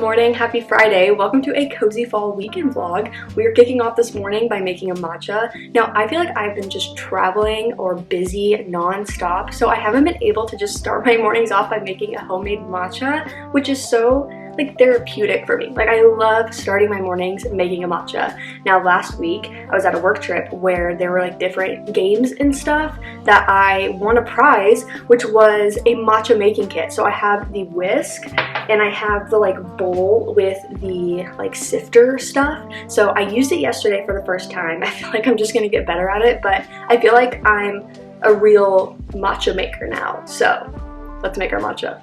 morning, happy Friday. Welcome to a cozy fall weekend vlog. We are kicking off this morning by making a matcha. Now, I feel like I've been just traveling or busy non-stop, so I haven't been able to just start my mornings off by making a homemade matcha, which is so like therapeutic for me. Like, I love starting my mornings making a matcha. Now, last week I was at a work trip where there were like different games and stuff that I won a prize, which was a matcha making kit. So I have the whisk and I have the like bowl with the like sifter stuff. So I used it yesterday for the first time. I feel like I'm just gonna get better at it, but I feel like I'm a real matcha maker now. So let's make our matcha.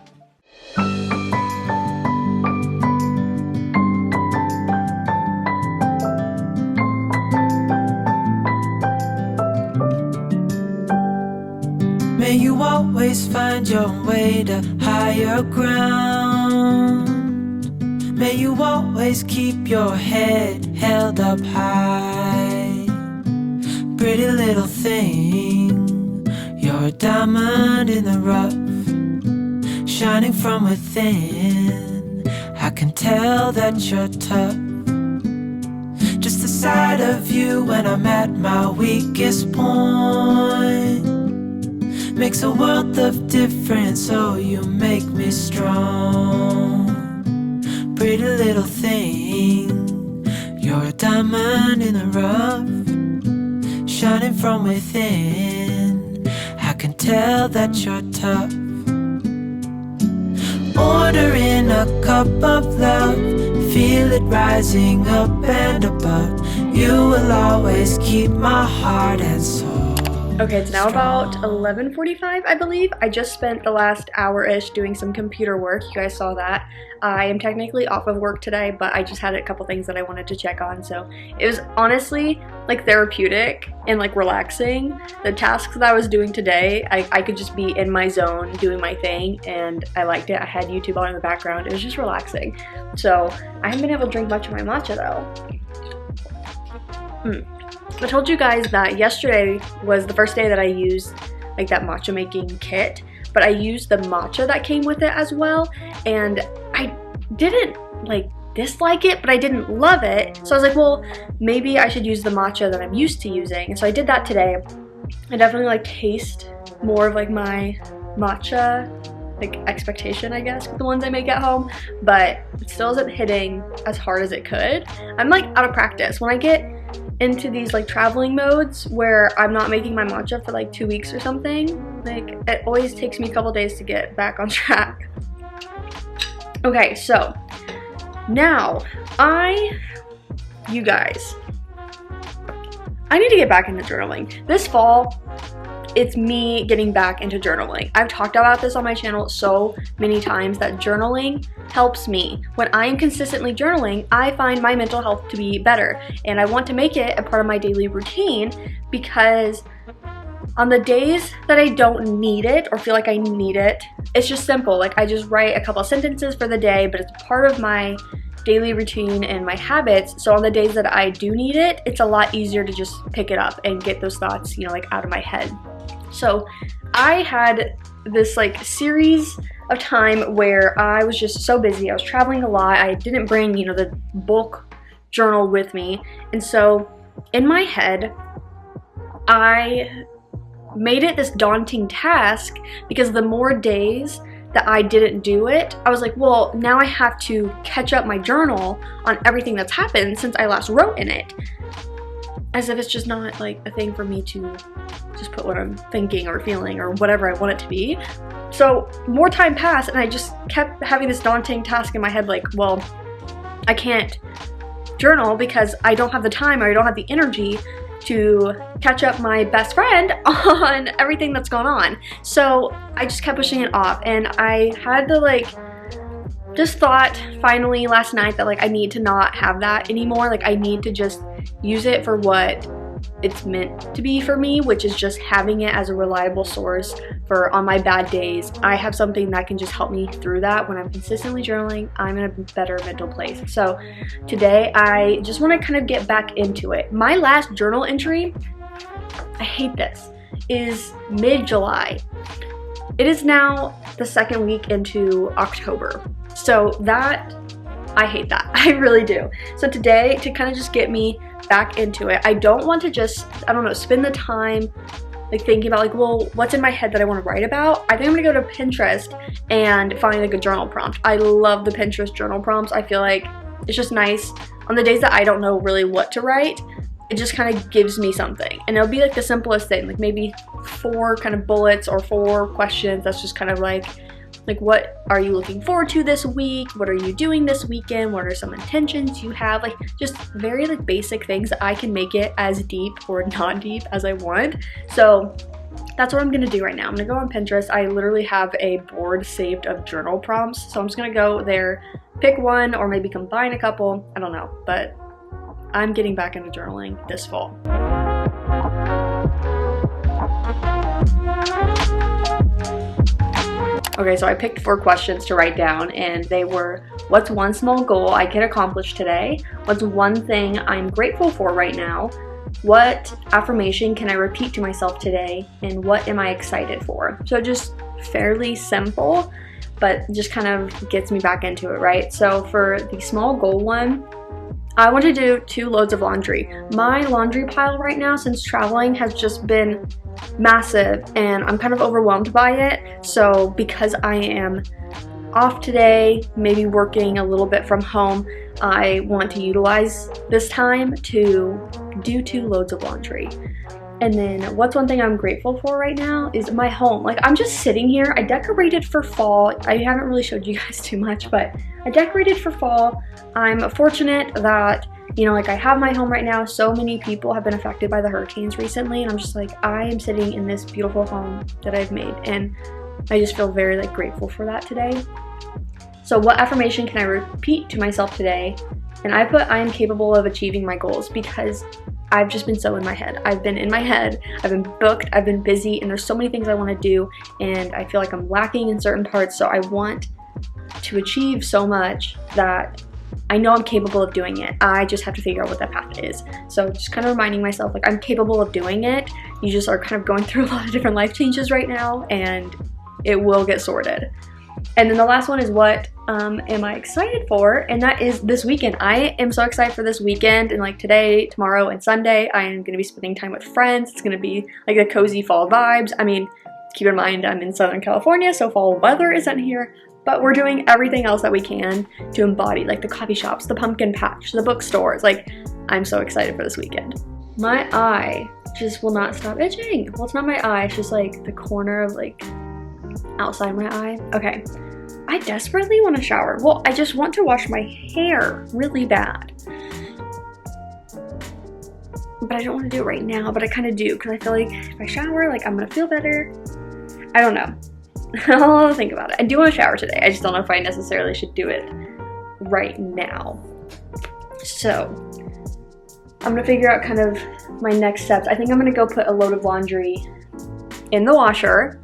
May you always find your way to higher ground. May you always keep your head held up high. Pretty little thing, you're a diamond in the rough, shining from within. I can tell that you're tough. Just the sight of you when I'm at my weakest point makes a world of difference, oh, you make me strong. Pretty little thing, you're a diamond in the rough, shining from within. I can tell that you're tough. Ordering a cup of love, feel it rising up and above. You will always keep my heart and soul. Okay, it's now about 11:45, I believe. I just spent the last hour-ish doing some computer work. You guys saw that. I am technically off of work today, but I just had a couple things that I wanted to check on. So it was honestly like therapeutic and like relaxing. The tasks that I was doing today, I could just be in my zone doing my thing, and I liked it. I had YouTube on in the background. It was just relaxing. So I haven't been able to drink much of my matcha though. I told you guys that yesterday was the first day that I used like that matcha making kit, but I used the matcha that came with it as well, and I didn't like dislike it, but I didn't love it. So I was like, well, maybe I should use the matcha that I'm used to using. And so I did that today. I definitely like taste more of like my matcha like expectation, I guess, with the ones I make at home, but it still isn't hitting as hard as it could. I'm like out of practice. When I get into these like traveling modes where I'm not making my matcha for like 2 weeks or something, like it always takes me a couple days to get back on track. Okay, so now you guys, I need to get back into journaling. This fall, it's me getting back into journaling. I've talked about this on my channel so many times that journaling helps me. When I am consistently journaling, I find my mental health to be better, and I want to make it a part of my daily routine because on the days that I don't need it or feel like I need it, it's just simple. Like, I just write a couple sentences for the day, but it's part of my daily routine and my habits. So on the days that I do need it, it's a lot easier to just pick it up and get those thoughts, you know, like out of my head. So I had this like series of time where I was just so busy. I was traveling a lot. I didn't bring, you know, the bulk journal with me. And so in my head, I made it this daunting task because the more days that I didn't do it, I was like, well, now I have to catch up my journal on everything that's happened since I last wrote in it. As if it's just not like a thing for me to just put what I'm thinking or feeling or whatever I want it to be. So more time passed and I just kept having this daunting task in my head, like, well, I can't journal because I don't have the time or I don't have the energy to catch up my best friend on everything that's gone on. So I just kept pushing it off, and I had to like just thought finally last night that like I need to not have that anymore. Like, I need to just use it for what it's meant to be for me, which is just having it as a reliable source for on my bad days. I have something that can just help me through that. When I'm consistently journaling, I'm in a better mental place. So today I just want to kind of get back into it. My last journal entry, I hate this, is mid-July. It is now the second week into October. So that I hate that. I really do. So today, to kind of just get me back into it, I don't want to just, I don't know, spend the time like thinking about like, well, what's in my head that I want to write about? I think I'm gonna go to Pinterest and find like a journal prompt. I love the Pinterest journal prompts. I feel like it's just nice on the days that I don't know really what to write. It just kind of gives me something, and it'll be like the simplest thing, like maybe 4 kind of bullets or 4 questions. That's just kind of like what are you looking forward to this week? What are you doing this weekend? What are some intentions you have? Like just very like basic things that I can make it as deep or not deep as I want. So that's what I'm gonna do right now. I'm gonna go on Pinterest. I literally have a board saved of journal prompts. So I'm just gonna go there, pick one, or maybe combine a couple. I don't know, but I'm getting back into journaling this fall. Okay, so I picked 4 questions to write down, and they were, what's one small goal I can accomplish today? What's one thing I'm grateful for right now? What affirmation can I repeat to myself today? And what am I excited for? So just fairly simple, but just kind of gets me back into it, right? So for the small goal one, I want to do 2 loads of laundry. My laundry pile right now since traveling has just been massive, and I'm kind of overwhelmed by it. So because I am off today, maybe working a little bit from home, I want to utilize this time to do 2 loads of laundry. And then what's one thing I'm grateful for right now is my home. Like I'm just sitting here. I decorated for fall. I haven't really showed you guys too much, but I decorated for fall. I'm fortunate that, you know, like I have my home right now. So many people have been affected by the hurricanes recently, and I'm just like, I am sitting in this beautiful home that I've made, and I just feel very like grateful for that today. So what affirmation can I repeat to myself today? And I put, I am capable of achieving my goals, because I've just been so in my head. I've been in my head, I've been booked, I've been busy, and there's so many things I want to do, and I feel like I'm lacking in certain parts. So I want to achieve so much that I know I'm capable of doing it. I just have to figure out what that path is. So just kind of reminding myself, like, I'm capable of doing it. You just are kind of going through a lot of different life changes right now, and it will get sorted. And then the last one is what am I excited for? And that is this weekend. I am so excited for this weekend, and like today, tomorrow, and Sunday, I am going to be spending time with friends. It's going to be like the cozy fall vibes. I mean, keep in mind I'm in Southern California, so fall weather isn't here, but we're doing everything else that we can to embody, like the coffee shops, the pumpkin patch, the bookstores. Like, I'm so excited for this weekend. My eye just will not stop itching. Well, it's not my eye, it's just like the corner of like outside my eye. Okay, I desperately want to shower. Well, I just want to wash my hair really bad, but I don't want to do it right now, but I kind of do, because I feel like if I shower, like I'm gonna feel better. I don't know. I'll think about it. I do want to shower today. I just don't know if I necessarily should do it right now. So I'm gonna figure out kind of my next steps. I think I'm gonna go put a load of laundry in the washer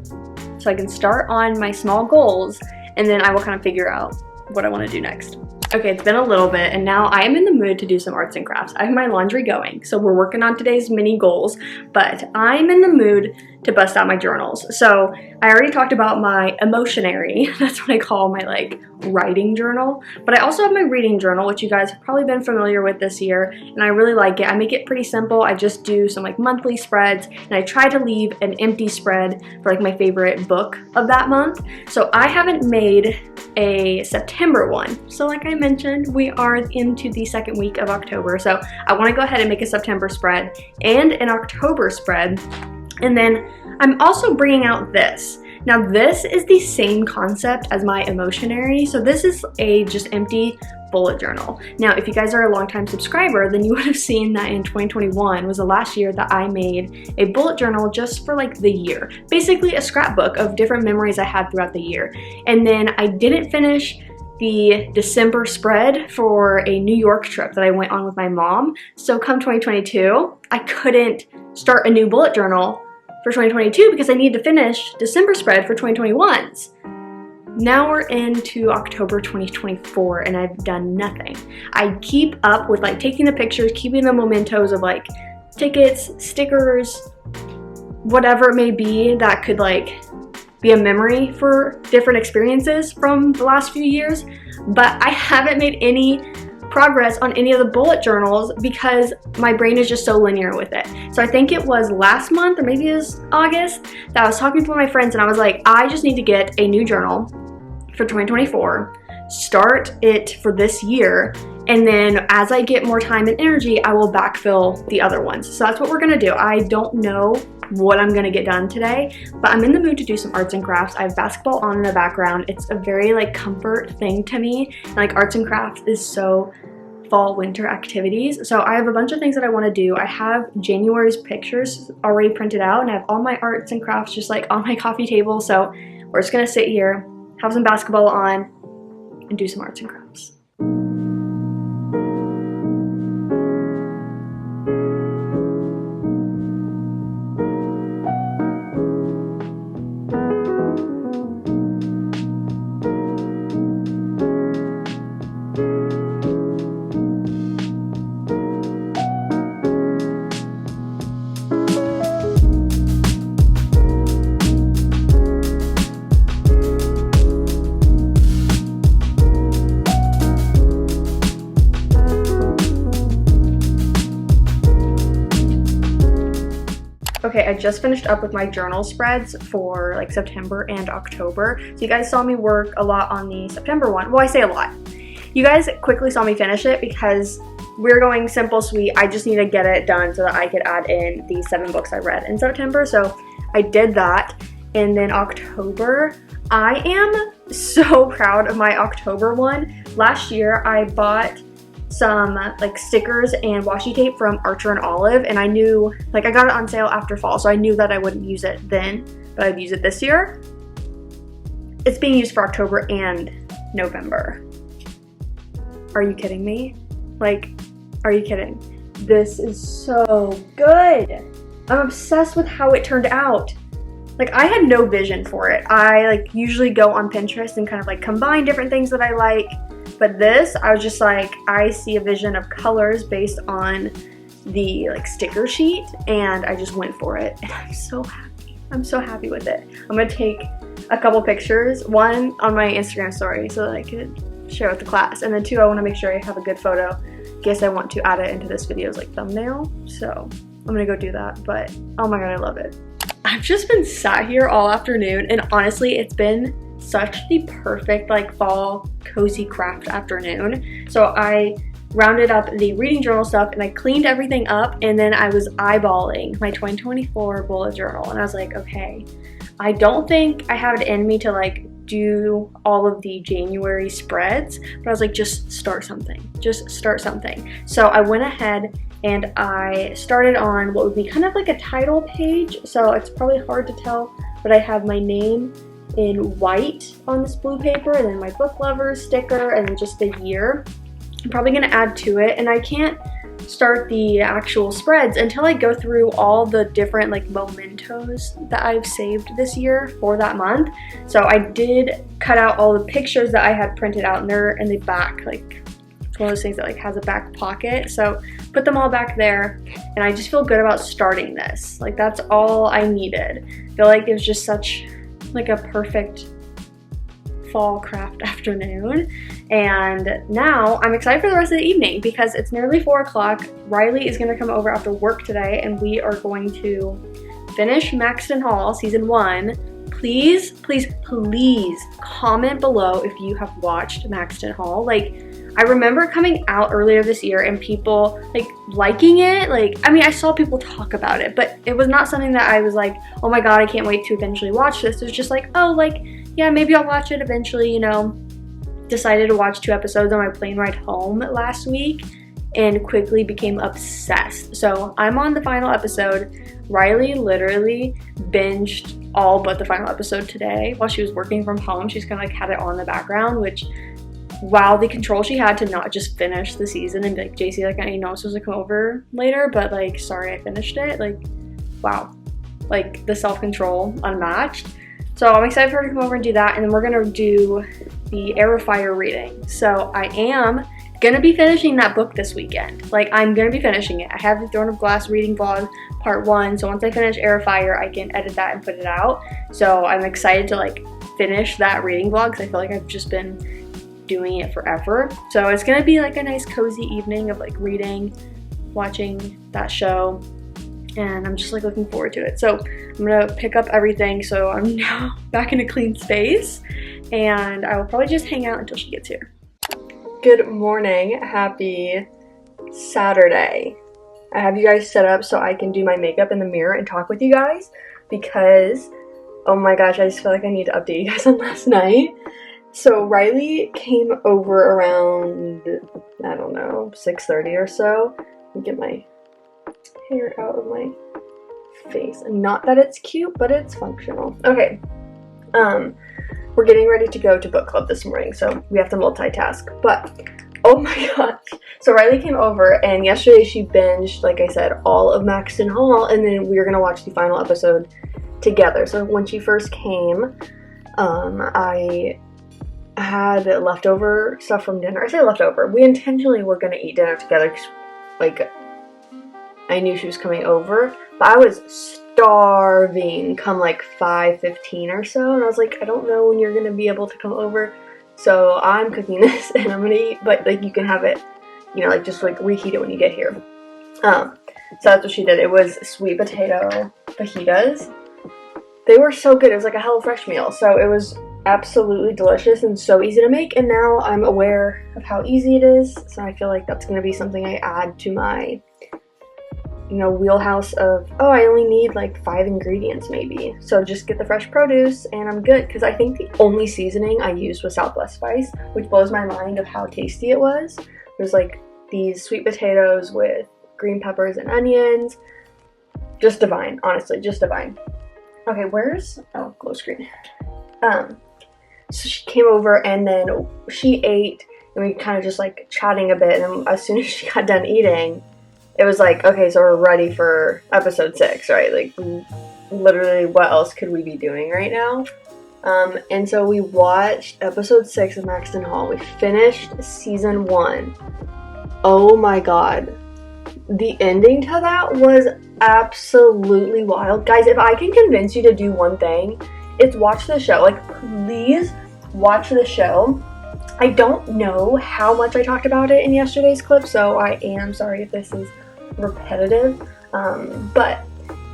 so I can start on my small goals, and then I will kind of figure out what I want to do next. Okay, it's been a little bit, and now I am in the mood to do some arts and crafts. I have my laundry going, so we're working on today's mini goals, but I'm in the mood to bust out my journals. So I already talked about my emotionary. That's what I call my like writing journal, but I also have my reading journal, which you guys have probably been familiar with this year, and I really like it. I make it pretty simple. I just do some like monthly spreads, and I try to leave an empty spread for like my favorite book of that month. So I haven't made a September one. So like I mentioned, we are into the 2nd week of October. So I want to go ahead and make a September spread and an October spread. And then I'm also bringing out this. Now this is the same concept as my emotionary. So this is a just empty bullet journal. Now, if you guys are a longtime subscriber, then you would have seen that in 2021 was the last year that I made a bullet journal just for like the year. Basically a scrapbook of different memories I had throughout the year. And then I didn't finish the December spread for a New York trip that I went on with my mom. So come 2022, I couldn't start a new bullet journal for 2022 because I needed to finish December spread for 2021's. Now we're into October 2024 and I've done nothing. I keep up with like taking the pictures, keeping the mementos of like tickets, stickers, whatever it may be that could like be a memory for different experiences from the last few years, but I haven't made any progress on any of the bullet journals because my brain is just so linear with it. So I think it was last month, or maybe it was August, that I was talking to one of my friends and I was like, I just need to get a new journal for 2024, start it for this year, and then as I get more time and energy, I will backfill the other ones. So that's what we're gonna do. I don't know what I'm gonna get done today, but I'm in the mood to do some arts and crafts. I have basketball on in the background. It's a very like comfort thing to me. And, like, arts and crafts is so fall winter activities. So I have a bunch of things that I want to do. I have January's pictures already printed out and I have all my arts and crafts just like on my coffee table. So we're just gonna sit here, have some basketball on, and do some arts and crafts. Okay, I just finished up with my journal spreads for like September and October. So you guys saw me work a lot on the September one. Well, I say a lot. You guys quickly saw me finish it because we're going simple, sweet. I just need to get it done so that I could add in the 7 books I read in September. So I did that. And then October, I am so proud of my October one. Last year, I bought some like stickers and washi tape from Archer and Olive, and I knew, like, I got it on sale after fall, so I knew that I wouldn't use it then, but I'd use it this year. It's being used for October and November. Are you kidding me? Like, are you kidding? This is so good. I'm obsessed with how it turned out. Like, I had no vision for it. I like usually go on Pinterest and kind of like combine different things that I like. But this, I was just like, I see a vision of colors based on the like sticker sheet, and I just went for it. And I'm so happy. I'm so happy with it. I'm gonna take a couple pictures, one on my Instagram story so that I could share with the class. And then 2, I wanna make sure I have a good photo in case I want to add it into this video's like thumbnail. So I'm gonna go do that, but oh my God, I love it. I've just been sat here all afternoon, and honestly, it's been such the perfect like fall cozy craft afternoon. So I rounded up the reading journal stuff and I cleaned everything up, and then I was eyeballing my 2024 bullet journal, and I was like, okay, I don't think I have it in me to like do all of the January spreads, but I was like, just start something, just start something. So I went ahead and I started on what would be kind of like a title page. So it's probably hard to tell, but I have my name in white on this blue paper, and then my book lovers sticker, and then just the year. I'm probably gonna add to it, and I can't start the actual spreads until I go through all the different like mementos that I've saved this year for that month. So I did cut out all the pictures that I had printed out, and they're in the back, like it's one of those things that like has a back pocket. So put them all back there, and I just feel good about starting this. Like, that's all I needed. I feel like it was just such like a perfect fall craft afternoon, and now I'm excited for the rest of the evening because it's nearly 4 o'clock. Riley is going to come over after work today, and we are going to finish Maxton Hall season 1. Please, please, please comment below if you have watched Maxton Hall. Like, I remember coming out earlier this year and people like liking it. Like, I mean, I saw people talk about it, but it was not something that I was like, oh my God, I can't wait to eventually watch this. It was just like, oh, like, yeah, maybe I'll watch it eventually, you know. Decided to watch 2 episodes on my plane ride home last week and quickly became obsessed. So I'm on the final episode. Riley literally binged all but the final episode today while she was working from home. She's kind of like had it on in the background, which, wow, the control she had to not just finish the season and be like, JC, like, I know I'm supposed to come over later, but like, sorry, I finished it. Like, wow, like the self-control unmatched. So I'm excited for her to come over and do that, and then we're gonna do the air fryer reading. So I am gonna be finishing that book this weekend. Like, I'm gonna be finishing it. I have the Throne of Glass reading vlog part 1, so once I finish Air of Fire, I can edit that and put it out. So I'm excited to like finish that reading vlog because I feel like I've just been doing it forever. So it's gonna be like a nice cozy evening of like reading, watching that show, and I'm just like looking forward to it. So I'm gonna pick up everything, so I'm now back in a clean space, and I will probably just hang out until she gets here. Good morning, happy Saturday. I have you guys set up so I can do my makeup in the mirror and talk with you guys because, oh my gosh, I just feel like I need to update you guys on last night. So Riley came over around, I don't know, 6:30 or so. Let me get my hair out of my face. Not that it's cute, but it's functional. Okay, we're getting ready to go to book club this morning, so we have to multitask, but oh my gosh. So Riley came over, and yesterday she binged, like I said, all of Maxton Hall, and then we were gonna watch the final episode together. So when she first came, I had leftover stuff from dinner. I say leftover. We intentionally were gonna eat dinner together because, like, I knew she was coming over, but I was starving come like 5:15 or so, and I was like, I don't know when you're gonna be able to come over, so I'm cooking this and I'm gonna eat, but like you can have it, you know, like just like reheat it when you get here. So that's what she did. It was sweet potato fajitas. They were so good. It was like a HelloFresh meal, so it was absolutely delicious and so easy to make, and now I'm aware of how easy it is, so I feel like that's gonna be something I add to my, you know, wheelhouse of, oh, I only need like 5 ingredients maybe. So just get the fresh produce and I'm good, because I think the only seasoning I used was Southwest spice, which blows my mind of how tasty it was. There's like these sweet potatoes with green peppers and onions. Just divine, honestly, just divine. Okay, where's, oh, close screen. So she came over and then she ate and we kind of just like chatting a bit, and as soon as she got done eating, it was like, okay, so we're ready for episode 6, right? Like, literally, what else could we be doing right now? And so we watched episode 6 of Maxton Hall. We finished season 1. Oh my god. The ending to that was absolutely wild. Guys, if I can convince you to do one thing, it's watch the show. Like, please watch the show. I don't know how much I talked about it in yesterday's clip, so I am sorry if this is repetitive, but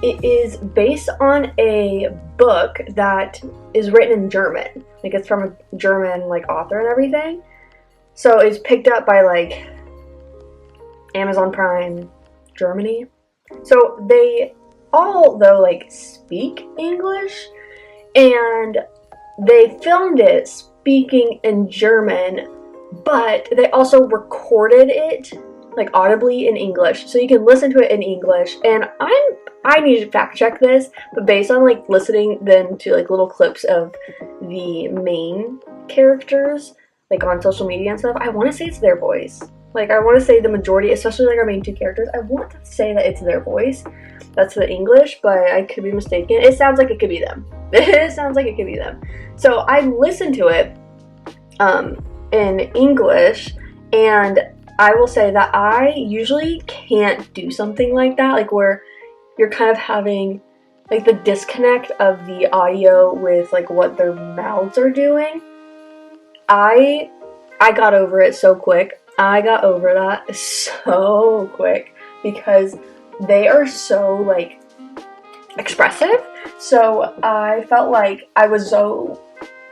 it is based on a book that is written in German. Like, it's from a German like author and everything, so it's picked up by like Amazon Prime Germany. So they all, though, like speak English, and they filmed it speaking in German, but they also recorded it like audibly in English, so you can listen to it in English. And I need to fact check this, but based on like listening then to like little clips of the main characters like on social media and stuff, I want to say it's their voice. Like, I want to say the majority, especially like our main 2 characters, I want to say that it's their voice. That's the English, but I could be mistaken. It sounds like it could be them. It sounds like it could be them. So I listened to it in English, and I will say that I usually can't do something like that, like where you're kind of having like the disconnect of the audio with like what their mouths are doing. I got over it so quick. I got over that so quick because they are so like expressive. So I felt like I was so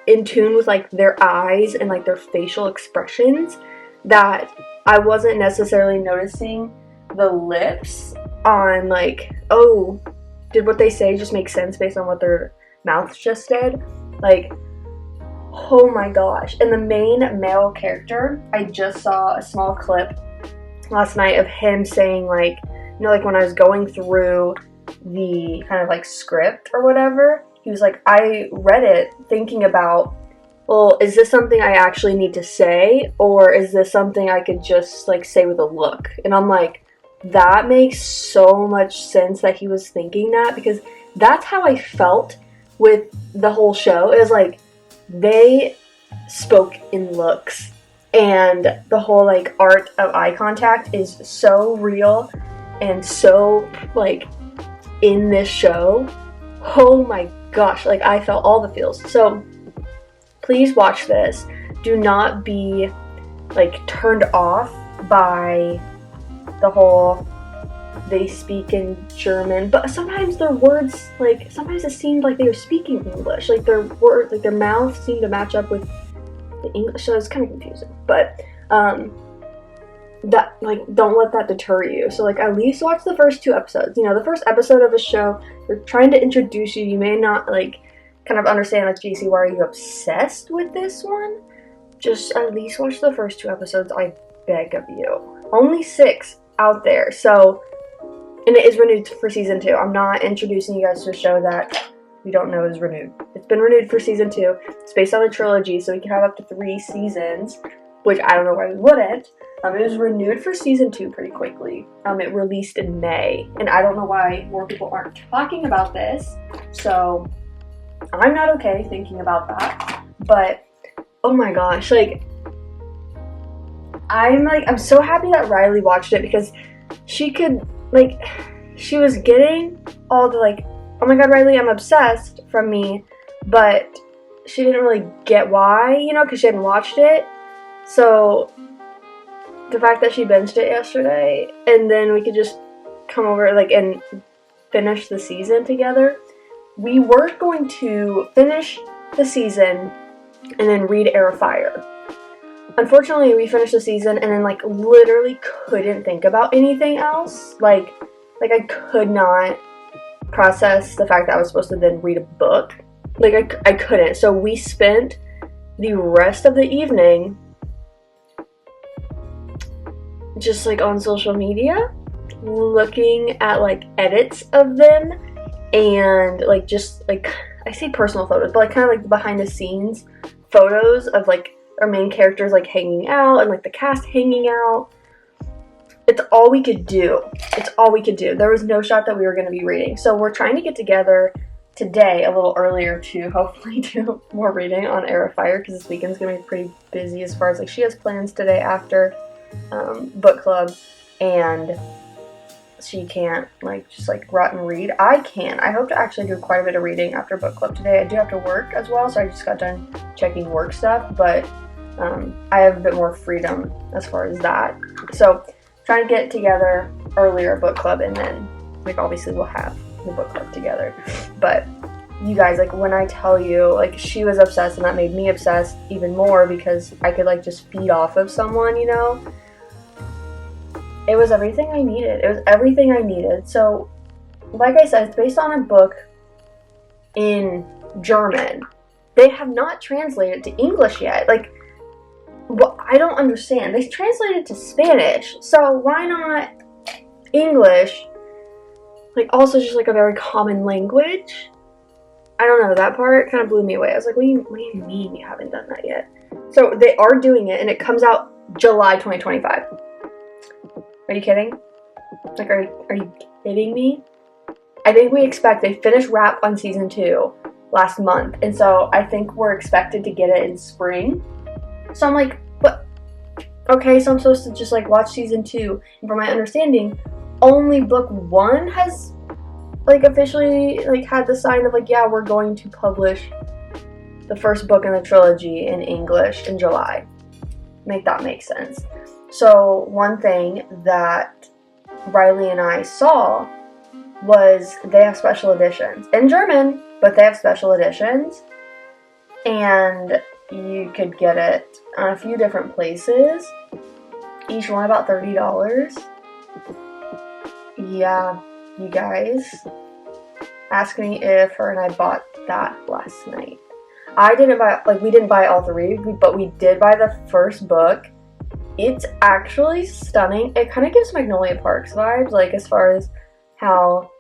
in tune with like their eyes and like their facial expressions that I wasn't necessarily noticing the lips on like, oh, did what they say just make sense based on what their mouths just did? Like, oh my gosh. And the main male character, I just saw a small clip last night of him saying like, you know, like when I was going through the kind of like script or whatever, he was like, I read it thinking about, well, is this something I actually need to say, or is this something I could just like say with a look? And I'm like, that makes so much sense that he was thinking that, because that's how I felt with the whole show. It was like they spoke in looks, and the whole like art of eye contact is so real and so like in this show. Oh my gosh, like I felt all the feels. So please watch this. Do not be like turned off by the whole they speak in German, but sometimes their words, like sometimes it seemed like they were speaking English, like their word, like their mouths seemed to match up with the English, so it's kind of confusing. But that, like, don't let that deter you. So like at least watch the first 2 episodes. You know, the first episode of a show, they're trying to introduce you. You may not like kind of understand, like, JC, why are you obsessed with this one? Just at least watch the first 2 episodes, I beg of you. Only 6 out there, so, and it is renewed for season 2. I'm not introducing you guys to a show that we don't know is renewed. It's been renewed for season 2. It's based on a trilogy, so we can have up to 3 seasons, which I don't know why we wouldn't. It was renewed for season 2 pretty quickly. It released in May, and I don't know why more people aren't talking about this, so I'm not okay thinking about that. But oh my gosh, like I'm so happy that Riley watched it, because she could, like, she was getting all the like, oh my god, Riley, I'm obsessed from me, but she didn't really get why, you know, because she hadn't watched it. So the fact that she binged it yesterday, and then we could just come over like and finish the season together. We were going to finish the season and then read Air of Fire. Unfortunately, we finished the season and then like literally couldn't think about anything else. Like I could not process the fact that I was supposed to then read a book. Like I couldn't. So we spent the rest of the evening just like on social media, looking at like edits of them, and like just like, I say personal photos, but like kind of like behind the scenes photos of like our main characters like hanging out and like the cast hanging out. It's all we could do. It's all we could do. There was no shot that we were going to be reading. So we're trying to get together today a little earlier to hopefully do more reading on Air of Fire, because this weekend's going to be pretty busy as far as like she has plans today after book club, and she can't like just like rot and read. I can. I hope to actually do quite a bit of reading after book club today. I do have to work as well, so I just got done checking work stuff, but I have a bit more freedom as far as that. So trying to get together earlier book club, and then like obviously we'll have the book club together. But you guys, like when I tell you, like she was obsessed, and that made me obsessed even more, because I could like just feed off of someone, you know. It was everything I needed. It was everything I needed. So like I said, it's based on a book in German. They have not translated to English yet. Like, well, I don't understand. They translated to Spanish, so why not English? Like, also just like a very common language. I don't know, that part kind of blew me away. I was like, what do you mean you haven't done that yet? So they are doing it, and it comes out July 2025. Are you kidding? Like, are you kidding me? I think they finished wrap on season 2 last month, and so I think we're expected to get it in spring. So I'm like, what? Okay, so I'm supposed to just like watch season 2, and from my understanding, only book 1 has like officially like had the sign of like, yeah, we're going to publish the first book in the trilogy in English in July. Make that make sense. So one thing that Riley and I saw was they have special editions in German, but they have special editions, and you could get it on a few different places, each one about $30. Yeah, you guys, ask me if her and I bought that last night. I didn't buy, like, we didn't buy all 3, but we did buy the first book. It's actually stunning. It kind of gives Magnolia Parks vibes, like as far as how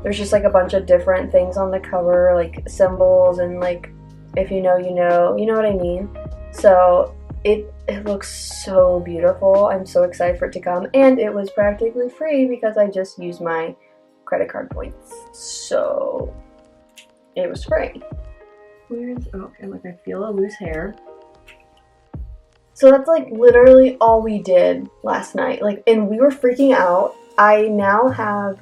there's just like a bunch of different things on the cover, like symbols, and like if you know, you know what I mean. So it looks so beautiful. I'm so excited for it to come, and it was practically free because I just used my credit card points, so it was free. Where's, okay, like I feel a loose hair. So that's like literally all we did last night. Like, and we were freaking out. I now have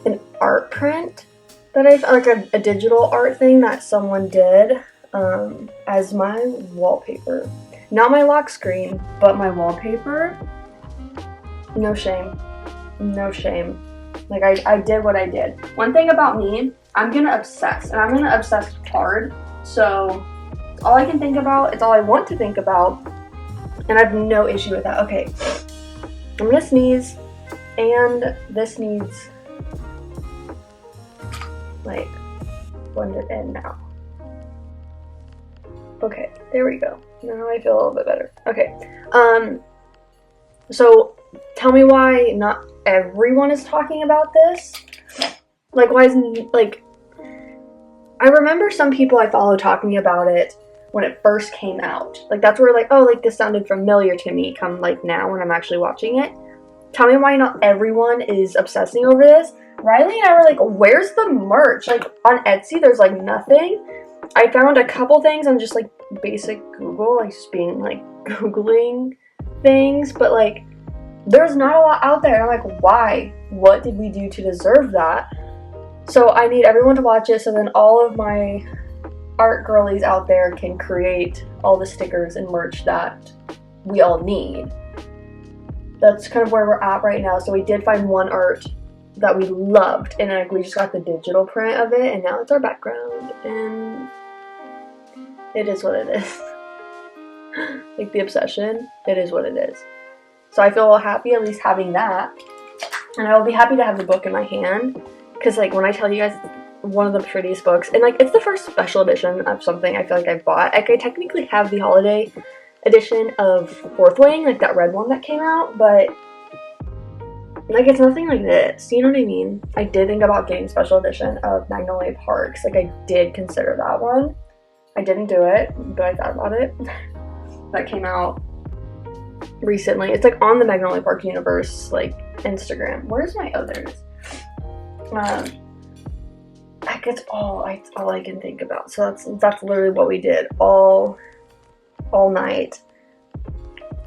an art print that I found, like a digital art thing that someone did as my wallpaper. Not my lock screen, but my wallpaper. No shame. No shame. Like, I did what I did. One thing about me, I'm gonna obsess, and I'm gonna obsess hard. So all I can think about, it's all I want to think about, and I have no issue with that. Okay, I'm gonna sneeze, and this needs, like, blended in now. Okay, there we go. Now I feel a little bit better. Okay, so tell me why not everyone is talking about this. Like, why isn't, like, I remember some people I follow talking about it when it first came out. Like, that's where, like, oh, like, this sounded familiar to me, come, like, now when I'm actually watching it. Tell me why not everyone is obsessing over this. Riley and I were like, where's the merch? Like, on Etsy, there's, like, nothing. I found a couple things on just, like, basic Google, like, just being, like, Googling things, but, like, there's not a lot out there. And I'm like, why? What did we do to deserve that? So I need everyone to watch it so then all of my art girlies out there can create all the stickers and merch that we all need. That's kind of where we're at right now. So we did find one art that we loved, and like we just got the digital print of it, and now it's our background, and it is what it is. Like, the obsession, it is what it is. So I feel happy at least having that, and I will be happy to have the book in my hand, because like when I tell you guys, one of the prettiest books, and like it's the first special edition of something I feel like I've bought. Like, I technically have the holiday edition of Fourth Wing, like that red one that came out, but like it's nothing like this, you know what I mean? I did think about getting special edition of Magnolia Parks. Like, I did consider that one. I didn't do it, but I thought about it. That came out recently. It's like on the Magnolia Park universe, like, Instagram. Where's my others? Like, it's all I can think about. So that's literally what we did all night.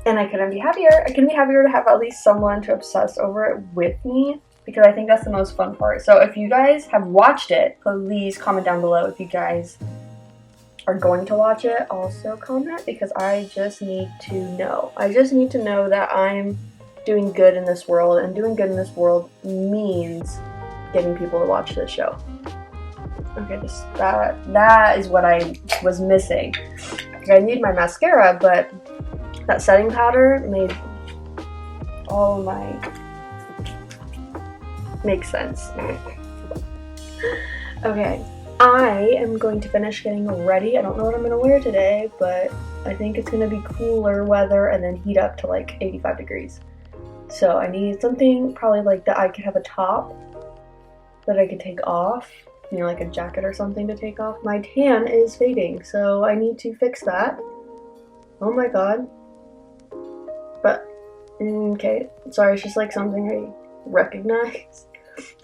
And I couldn't be happier. I couldn't be happier to have at least someone to obsess over it with me, because I think that's the most fun part. So if you guys have watched it, please comment down below if you guys are going to watch it. Also comment, because I just need to know. I just need to know that I'm doing good in this world, and doing good in this world means getting people to watch this show. Okay, that is what I was missing. I need my mascara, but that setting powder made all my make sense. Okay, I am going to finish getting ready. I don't know what I'm gonna wear today, but I think it's gonna be cooler weather and then heat up to like 85 degrees. So I need something probably like that I could have a top that I could take off, you know, like a jacket or something to take off. My tan is fading, so I need to fix that. Oh my god. But, okay, sorry, it's just like something I recognize.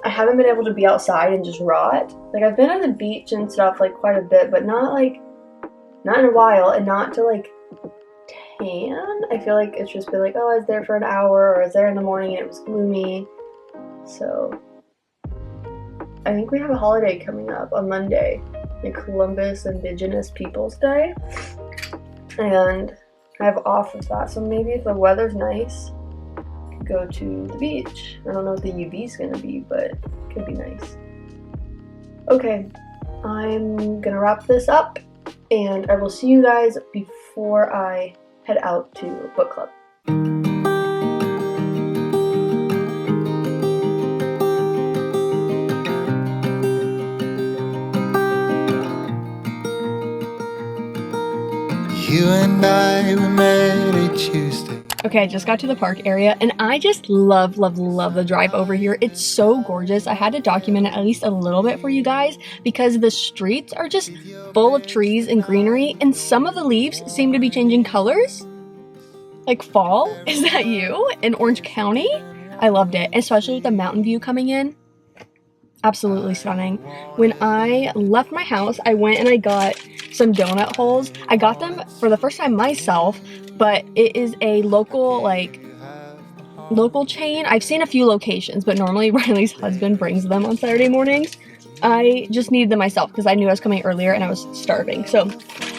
I haven't been able to be outside and just rot. Like, I've been on the beach and stuff, like, quite a bit, but not in a while, and not to, like, tan. I feel like it's just been like, oh, I was there for an hour, or I was there in the morning and it was gloomy. So, I think we have a holiday coming up on Monday, like Columbus Indigenous Peoples Day, and I have off of that, so maybe if the weather's nice, I could go to the beach. I don't know what the UV is going to be, but it could be nice. Okay, I'm gonna wrap this up, and I will see you guys before I head out to book club. You and I, we met a Tuesday. Okay, I just got to the park area, and I just love the drive over here. It's so gorgeous. I had to document it at least a little bit for you guys, because the streets are just full of trees and greenery, and some of the leaves seem to be changing colors. Like fall? Is that you? In Orange County? I loved it, especially with the mountain view coming in. Absolutely stunning. When I left my house, I went and I got some donut holes. I got them for the first time myself but it is a local chain. I've seen a few locations, but normally Riley's husband brings them on Saturday mornings. I just needed them myself because I knew I was coming earlier and I was starving. So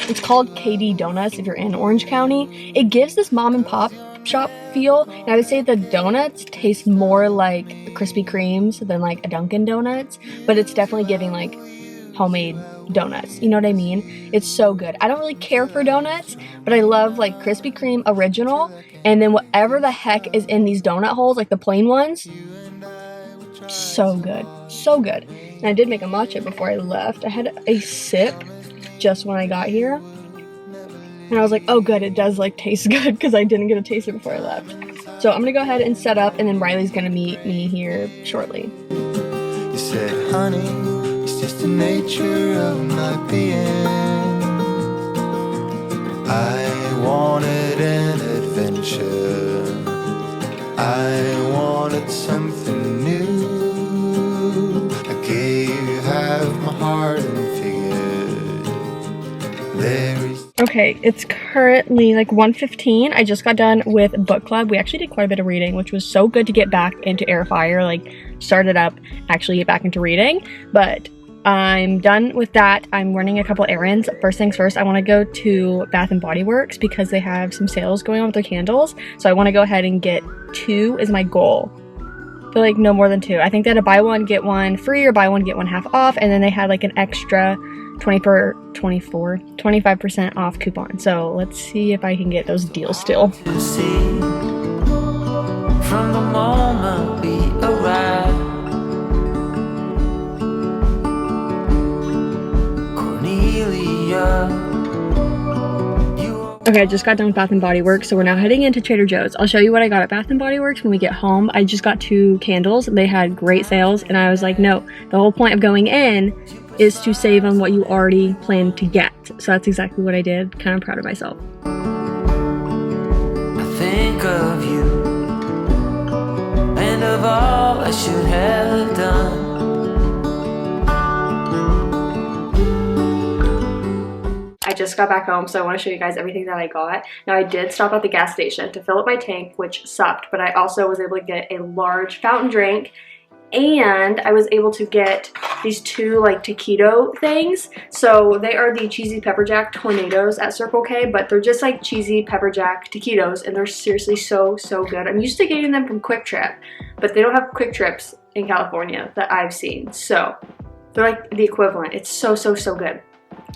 it's called KD Donuts if you're in Orange County. It gives this mom and pop shop feel, and I would say the donuts taste more like Krispy Kremes than like a Dunkin' Donuts, but it's definitely giving like homemade donuts, you know what I mean? It's so good. I don't really care for donuts, but I love like Krispy Kreme original, and then whatever the heck is in these donut holes, like the plain ones, so good, so good. And I did make a matcha before I left. I had a sip just when I got here, and I was like, oh good, it does like taste good, because I didn't get to taste it before I left. So I'm gonna go ahead and set up, and then Riley's gonna meet me here shortly. You said, honey, it's just the nature of my being. I wanted an adventure. I wanted something new. I gave you half my heart and figured there is. Okay, it's currently like 1:15. I just got done with book club. We actually did quite a bit of reading, which was so good to get back into air fire, like start it up, actually get back into reading. But I'm done with that. I'm running a couple errands. First things first, I want to go to Bath and Body Works because they have some sales going on with their candles. So I want to go ahead and get 2 is my goal. I feel like no more than 2. I think they had a buy one get one free or buy one get one half off, and then they had like an extra 25% off coupon. So let's see if I can get those deals still. From the moment we arrived, Okay, I just got done with Bath and Body Works, so we're now heading into Trader Joe's. I'll show you what I got at Bath and Body Works when we get home. I just got 2 candles. They had great sales, and I was like, no, the whole point of going in is to save on what you already planned to get. So that's exactly what I did. Kind of proud of myself. I think of you and of all I should have done. I just got back home, so I want to show you guys everything that I got. Now, I did stop at the gas station to fill up my tank, which sucked, but I also was able to get a large fountain drink, and I was able to get these 2 like taquito things. So they are the cheesy pepper jack tornadoes at Circle K, but they're just like cheesy pepper jack taquitos, and they're seriously so good. I'm used to getting them from Quick Trip, but they don't have Quick Trips in California that I've seen, so they're like the equivalent. It's so good.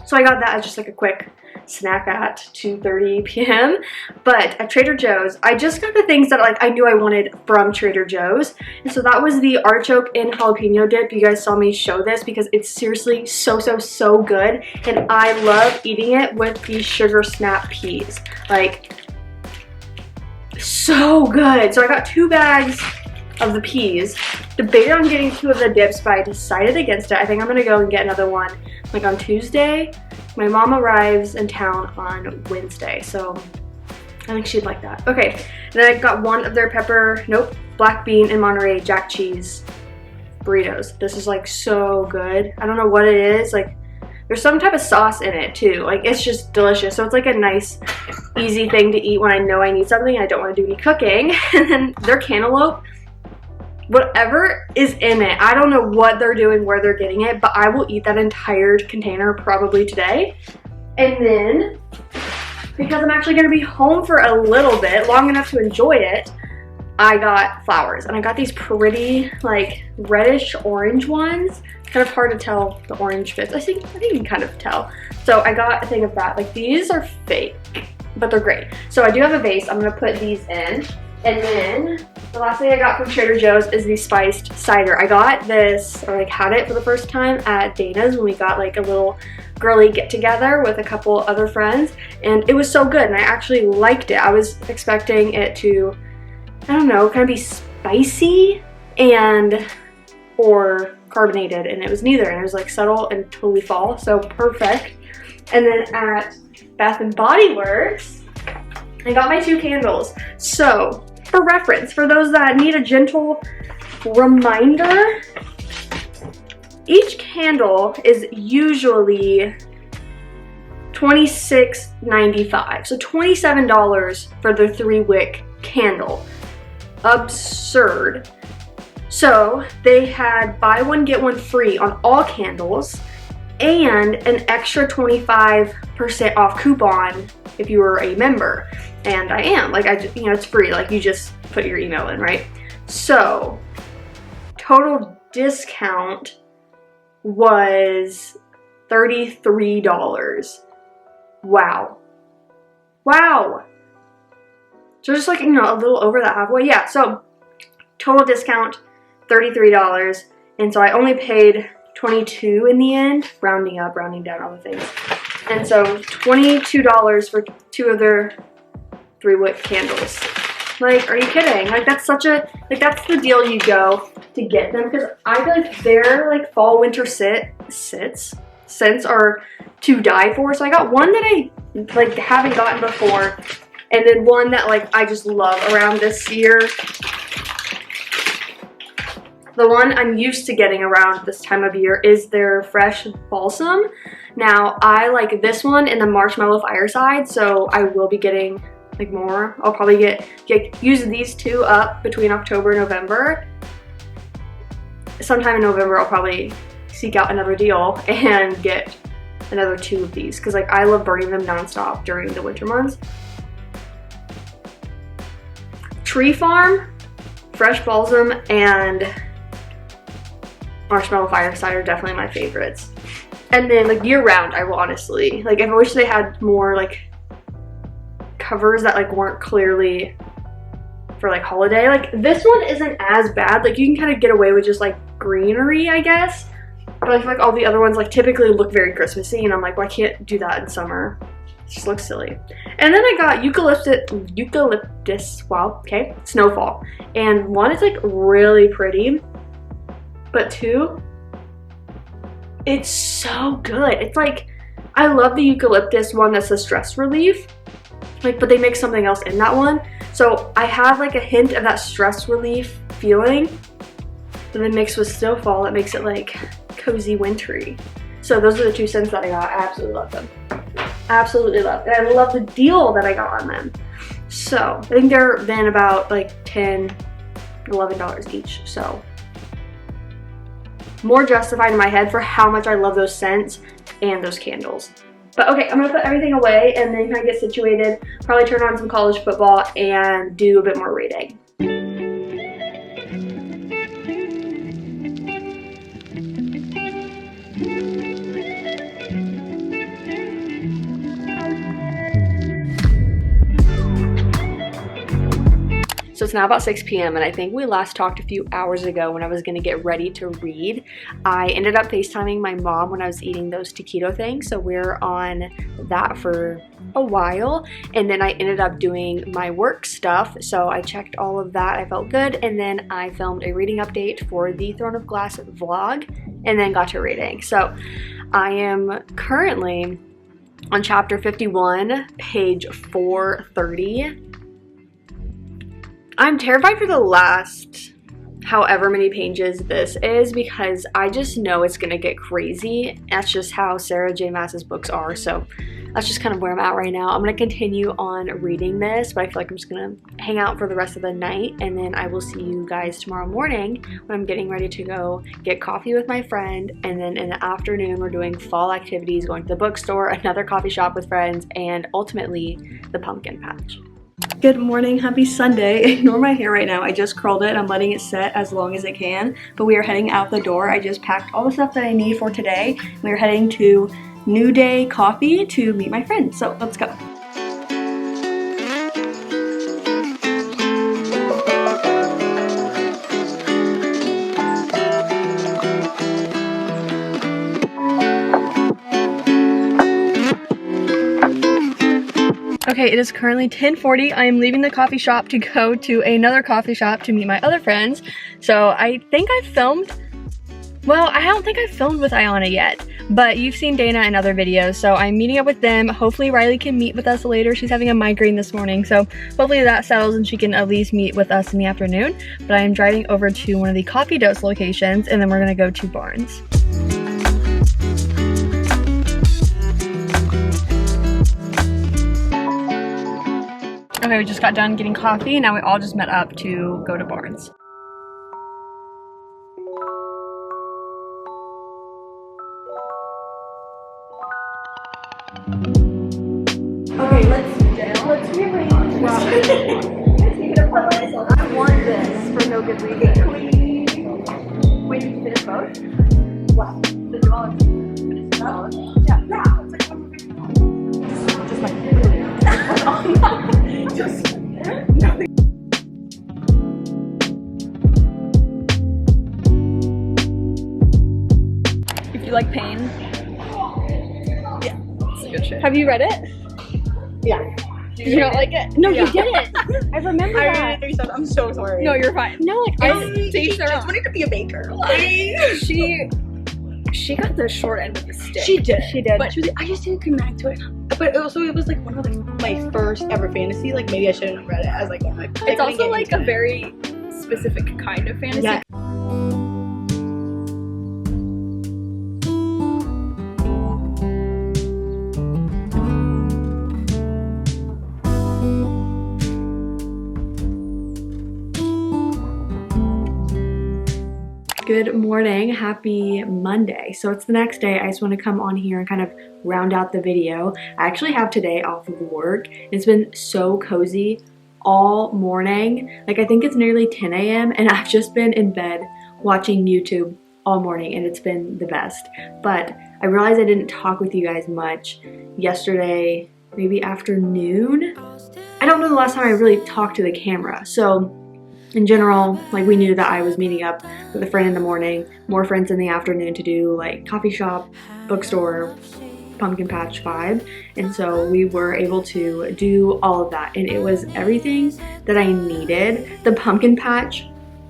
So I got that as just like a quick snack at 2:30 p.m. But at Trader Joe's, I just got the things that like I knew I wanted from Trader Joe's. And so that was the artichoke and jalapeno dip. You guys saw me show this because it's seriously so good. And I love eating it with these sugar snap peas. Like, so good. So I got 2 bags of the peas. Debated on getting 2 of the dips, but I decided against it. I think I'm gonna go and get another one like on Tuesday. My mom arrives in town on Wednesday, so I think she'd like that. Okay, and then I got 1 of their black bean and Monterey Jack cheese burritos. This is like so good. I don't know what it is. Like, there's some type of sauce in it too. Like, it's just delicious. So it's like a nice, easy thing to eat when I know I need something and I don't want to do any cooking. And then their cantaloupe, whatever is in it, I don't know what they're doing, where they're getting it, but I will eat that entire container probably today. And then, because I'm actually going to be home for a little bit, long enough to enjoy it, I got flowers. And I got these pretty, like, reddish orange ones. Kind of hard to tell the orange fits. I think you can kind of tell. So I got a thing of that. Like, these are fake, but they're great. So I do have a vase. I'm going to put these in. And then the last thing I got from Trader Joe's is the spiced cider. I got this, or like had it for the first time at Dana's when we got like a little girly get together with a couple other friends, and it was so good and I actually liked it. I was expecting it to, I don't know, kind of be spicy or carbonated, and it was neither, and it was like subtle and totally fall, so perfect. And then at Bath and Body Works, I got my 2 candles. So, for reference, for those that need a gentle reminder, each candle is usually $26.95. So $27 for the 3-wick candle. Absurd. So they had buy one get one free on all candles and an extra 25% off coupon if you were a member. And I am, like, it's free, like you just put your email in, right? So total discount was $33. Wow. Wow. So just like, a little over that halfway. Yeah, so total discount, $33. And so I only paid $22 in the end, rounding up, rounding down, all the things. And so $22 for 2 of their 3-wick candles. Like, are you kidding? Like, that's such a, like, that's the deal you go to get them, because I feel like their, like, fall winter scents are to die for. So I got one that I, like, haven't gotten before, and then one that, like, I just love around this year. The one I'm used to getting around this time of year is their Fresh Balsam. Now, I like this one in the Marshmallow Fireside, so I will be getting, like, more. I'll probably use these 2 up between October and November. Sometime in November, I'll probably seek out another deal and get another 2 of these, because, like, I love burning them nonstop during the winter months. Tree Farm, Fresh Balsam, and Marshmallow Fireside are definitely my favorites. And then, like, year round, I will honestly, like, I wish they had more, like, covers that, like, weren't clearly for, like, holiday. Like, this one isn't as bad. Like, you can kind of get away with just, like, greenery, I guess. But I feel like all the other ones, like, typically look very Christmassy, and I'm like, well, I can't do that in summer. It just looks silly. And then I got eucalyptus, wow, okay, Snowfall. And one is, like, really pretty, but 2, it's so good. It's like, I love the eucalyptus one that's a stress relief, like, but they make something else in that one. So I have, like, a hint of that stress relief feeling, but then mixed with Snowfall, that makes it, like, cozy wintry. So those are the 2 scents that I got. I absolutely love them. Absolutely love them. And I love the deal that I got on them. So I think they're then about, like, $10, $11 each. So more justified in my head for how much I love those scents and those candles. But okay, I'm gonna put everything away and then kind of get situated, probably turn on some college football and do a bit more reading. So it's now about 6 p.m. and I think we last talked a few hours ago when I was gonna get ready to read. I ended up FaceTiming my mom when I was eating those taquito things, so we're on that for a while, and then I ended up doing my work stuff, so I checked all of that. I felt good, and then I filmed a reading update for the Throne of Glass vlog, and then got to reading. So I am currently on chapter 51, page 430. I'm terrified for the last however many pages this is, because I just know it's gonna get crazy. That's just how Sarah J Maas's books are, so that's just kind of where I'm at right now. I'm gonna continue on reading this, but I feel like I'm just gonna hang out for the rest of the night, and then I will see you guys tomorrow morning when I'm getting ready to go get coffee with my friend, and then in the afternoon we're doing fall activities, going to the bookstore, another coffee shop with friends, and ultimately the pumpkin patch. Good morning, happy Sunday. Ignore my hair right now. I just curled it and I'm letting it set as long as it can, but we are heading out the door. I just packed all the stuff that I need for today. We are heading to New Day Coffee to meet my friend, so let's go. Okay, it is currently 10:40. I am leaving the coffee shop to go to another coffee shop to meet my other friends. So I think I filmed, well, I don't think I filmed with Ayana yet, but you've seen Dana in other videos, so I'm meeting up with them. Hopefully Riley can meet with us later. She's having a migraine this morning, so hopefully that settles and she can at least meet with us in the afternoon. But I am driving over to one of the Coffee Dose locations, and then we're gonna go to Barnes. Okay, we just got done getting coffee, and now we all just met up to go to Barnes. Okay, let's rearrange. I want this for no good reason. Wait, did you finish both? What? The dogs. Finish the dogs? Yeah. Just nothing. If you like pain, yeah, it's good shit. Have you read it? Yeah. You don't like it? No, yeah. You didn't. I remember that. I'm so sorry. No, you're fine. No, like I just wanted to be a baker. She got the short end of the stick. She did. But she was like, I just didn't connect to it. But also, it was like one of my first ever fantasy. Like maybe I shouldn't have read it as like one of my. It's also like a very specific kind of fantasy. Yeah. Good morning, happy Monday. So it's the next day. I just want to come on here and kind of round out the video. I actually have today off of work. It's been so cozy all morning. Like I think it's nearly 10 a.m. and I've just been in bed watching YouTube all morning and it's been the best. But I realized I didn't talk with you guys much yesterday, maybe afternoon. I don't know the last time I really talked to the camera. So in general, like we knew that I was meeting up with a friend in the morning, more friends in the afternoon to do like coffee shop, bookstore, pumpkin patch vibe. And so we were able to do all of that and it was everything that I needed. The pumpkin patch,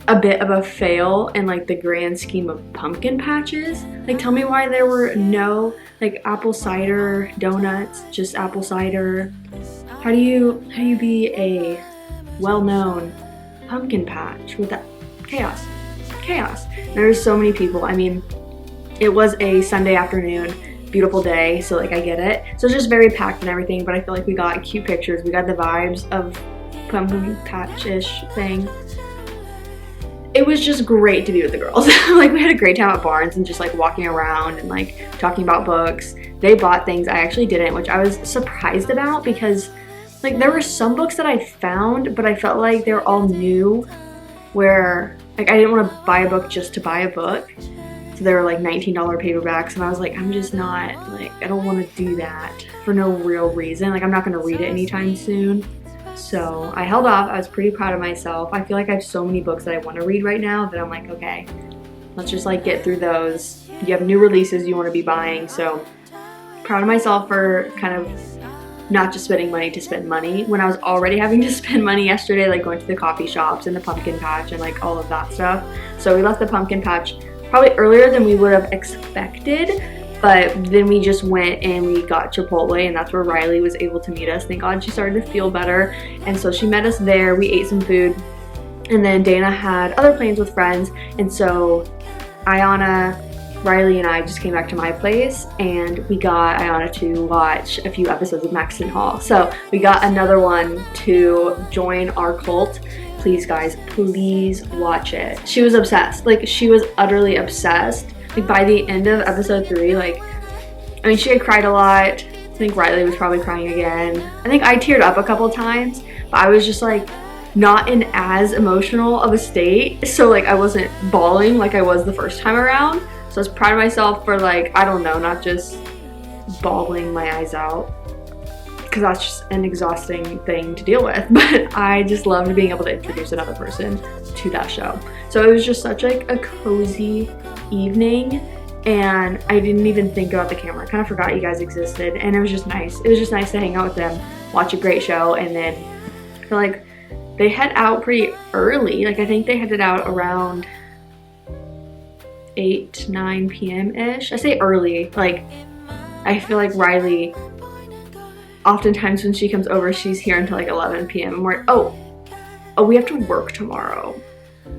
a bit of a fail in like the grand scheme of pumpkin patches. Like tell me why there were no like apple cider donuts, just apple cider. How do you be a well-known pumpkin patch with that chaos? There's so many people. I mean, it was a Sunday afternoon, beautiful day, so like I get it. So it's just very packed and everything, but I feel like we got cute pictures. We got the vibes of pumpkin patch-ish thing. It was just great to be with the girls. Like we had a great time at Barnes and just like walking around and like talking about books. They bought things I actually didn't, which I was surprised about because like there were some books that I found, but I felt like they were all new, where like I didn't want to buy a book just to buy a book. So they were like $19 paperbacks and I was like, I'm just not, like, I don't want to do that for no real reason. Like I'm not going to read it anytime soon. So I held off. I was pretty proud of myself. I feel like I have so many books that I want to read right now that I'm like, okay, let's just like get through those. You have new releases you want to be buying. So proud of myself for kind of not just spending money to spend money when I was already having to spend money yesterday, like going to the coffee shops and the pumpkin patch and like all of that stuff. So we left the pumpkin patch probably earlier than we would have expected, but then we just went and we got Chipotle and that's where Riley was able to meet us. Thank God she started to feel better. And so she met us there, we ate some food, and then Dana had other plans with friends. And so Ayana, Riley and I just came back to my place and we got Ayana to watch a few episodes of Maxton Hall. So we got another one to join our cult. Please guys, please watch it. She was obsessed. Like she was utterly obsessed. Like by the end of episode 3, like, I mean, she had cried a lot. I think Riley was probably crying again. I think I teared up a couple times, but I was just like not in as emotional of a state. So like I wasn't bawling like I was the first time around. So I was proud of myself for like, I don't know, not just bawling my eyes out, because that's just an exhausting thing to deal with. But I just loved being able to introduce another person to that show. So it was just such like a cozy evening and I didn't even think about the camera. I kind of forgot you guys existed and it was just nice. It was just nice to hang out with them, watch a great show, and then I feel like they head out pretty early. Like I think they headed out around 8-9 p.m.-ish. I say early, like I feel like Riley, oftentimes when she comes over, she's here until like 11 p.m. and we're like, oh, we have to work tomorrow.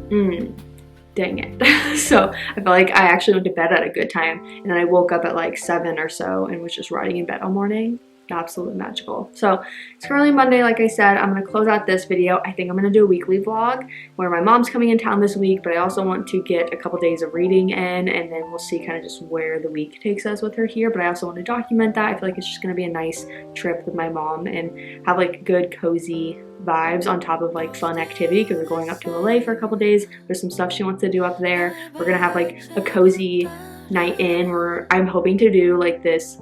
Dang it. So I felt like I actually went to bed at a good time and then I woke up at like 7 or so and was just rotting in bed all morning. absolutely magical. So it's currently Monday, like I said. I'm gonna close out this video. I think I'm gonna do a weekly vlog where my mom's coming in town this week, but I also want to get a couple days of reading in, and then we'll see kind of just where the week takes us with her here. But I also want to document that. I feel like it's just gonna be a nice trip with my mom and have like good cozy vibes on top of like fun activity, because we're going up to LA for a couple days. There's some stuff she wants to do up there. We're gonna have like a cozy night in where I'm hoping to do like this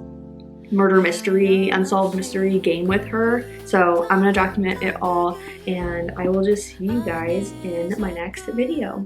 murder mystery, unsolved mystery game with her. So I'm gonna document it all, and I will just see you guys in my next video.